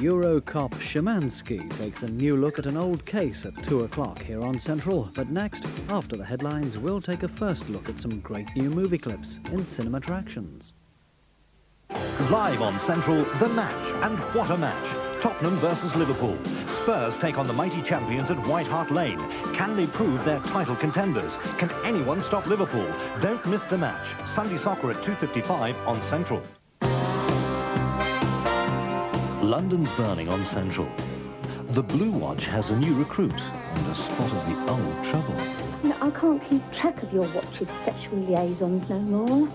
Eurocop Szymanski takes a new look at an old case at 2 o'clock here on Central. But next, after the headlines, we'll take a first look at some great new movie clips in cinema attractions. Live on Central, the match, and what a match. Tottenham versus Liverpool. Spurs take on the mighty champions at White Hart Lane. Can they prove they're title contenders? Can anyone stop Liverpool? Don't miss the match. Sunday Soccer at 2:55 on Central. London's burning on Central. The Blue Watch has a new recruit and a spot of the old trouble. You know, I can't keep track of your watch's sexual liaisons no more.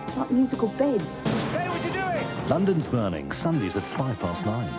It's like musical beds. Hey, what you doing? London's burning, Sundays at 9:05.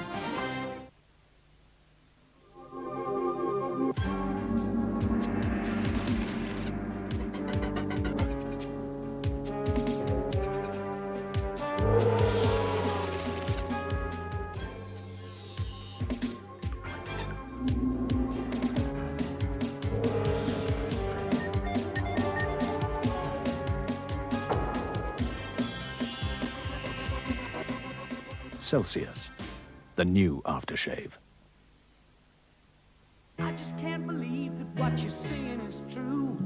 Celsius, the new aftershave. I just can't believe that what you're saying is true.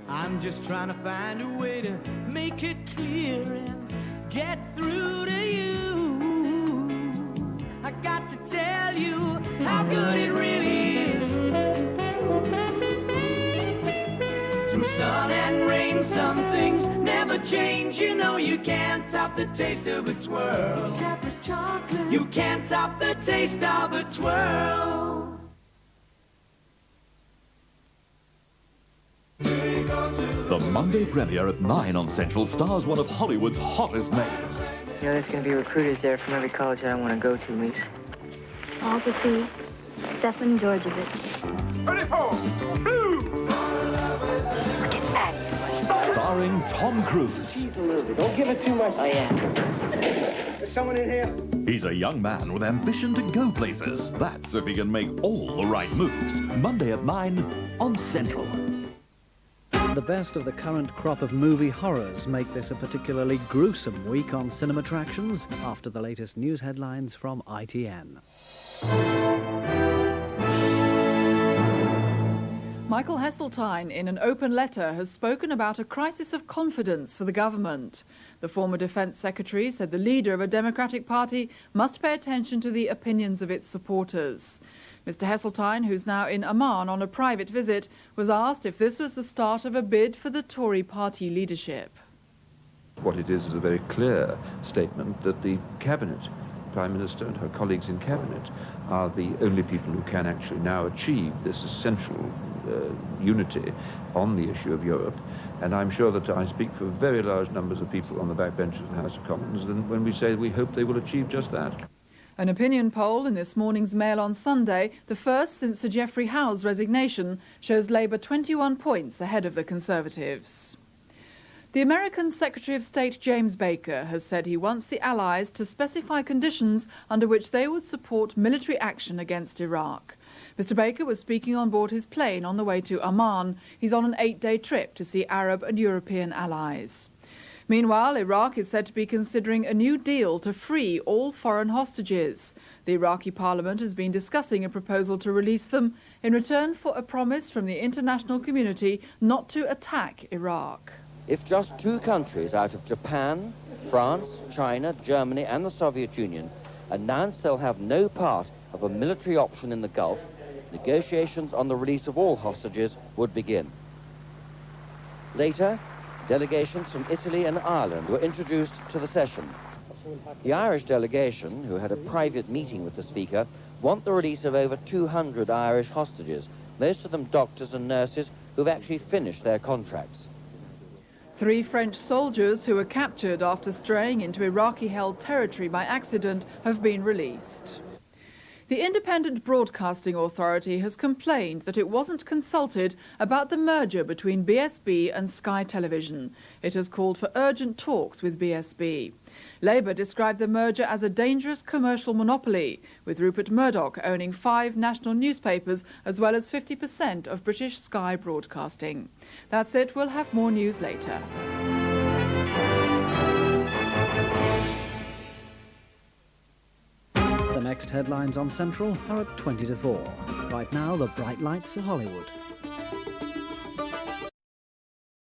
I'm just trying to find a way to make it clear and get through to you. I got to tell you how good it really is. Through sun and rain, some things never change. You know you can't top the taste of a twirl. You can't top the taste of a twirl. The Monday premiere at 9 on Central stars one of Hollywood's hottest names. You know, there's going to be recruiters there from every college that I want to go to, Lise. All to see Stefan Georgievich. Ready for blue. Starring Tom Cruise. Don't give it too much. Oh, yeah. There's someone in here. He's a young man with ambition to go places. That's if he can make all the right moves. Monday at 9 on Central. The best of the current crop of movie horrors make this a particularly gruesome week on cinema attractions after the latest news headlines from ITN. Michael Heseltine, in an open letter, has spoken about a crisis of confidence for the government. The former Defence Secretary said the leader of a Democratic Party must pay attention to the opinions of its supporters. Mr. Heseltine, who's now in Amman on a private visit, was asked if this was the start of a bid for the Tory party leadership. What it is a very clear statement that the Cabinet, Prime Minister and her colleagues in Cabinet, are the only people who can actually now achieve this essential unity on the issue of Europe. And I'm sure that I speak for very large numbers of people on the backbenches of the House of Commons when we say we hope they will achieve just that. An opinion poll in this morning's Mail on Sunday, the first since Sir Geoffrey Howe's resignation, shows Labour 21 points ahead of the Conservatives. The American Secretary of State James Baker has said he wants the Allies to specify conditions under which they would support military action against Iraq. Mr. Baker was speaking on board his plane on the way to Amman. He's on an 8-day trip to see Arab and European allies. Meanwhile, Iraq is said to be considering a new deal to free all foreign hostages. The Iraqi parliament has been discussing a proposal to release them in return for a promise from the international community not to attack Iraq. If just 2 countries out of Japan, France, China, Germany and the Soviet Union announce they'll have no part of a military option in the Gulf, negotiations on the release of all hostages would begin. Later, delegations from Italy and Ireland were introduced to the session. The Irish delegation, who had a private meeting with the Speaker, want the release of over 200 Irish hostages, most of them doctors and nurses who've actually finished their contracts. 3 French soldiers who were captured after straying into Iraqi-held territory by accident have been released. The Independent Broadcasting Authority has complained that it wasn't consulted about the merger between BSB and Sky Television. It has called for urgent talks with BSB. Labour described the merger as a dangerous commercial monopoly, with Rupert Murdoch owning 5 national newspapers as well as 50% of British Sky Broadcasting. That's it. We'll have more news later. The next headlines on Central are at 20 to 4. Right now, the bright lights of Hollywood.